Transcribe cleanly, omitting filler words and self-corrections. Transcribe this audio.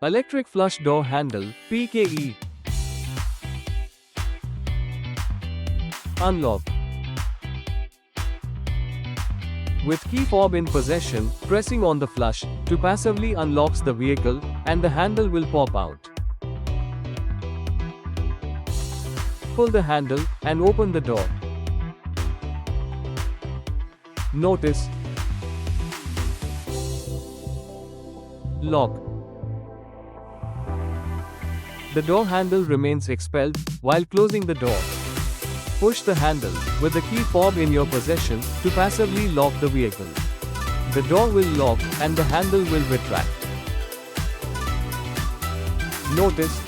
Electric flush door handle, PKE. Unlock. With key fob in possession, pressing on the flush to passively unlocks the vehicle, and the handle will pop out. Pull the handle and open the door. Notice. Lock. The door handle remains expelled while closing the door. Push the handle with the key fob in your possession to passively lock the vehicle. The door will lock and the handle will retract. Notice,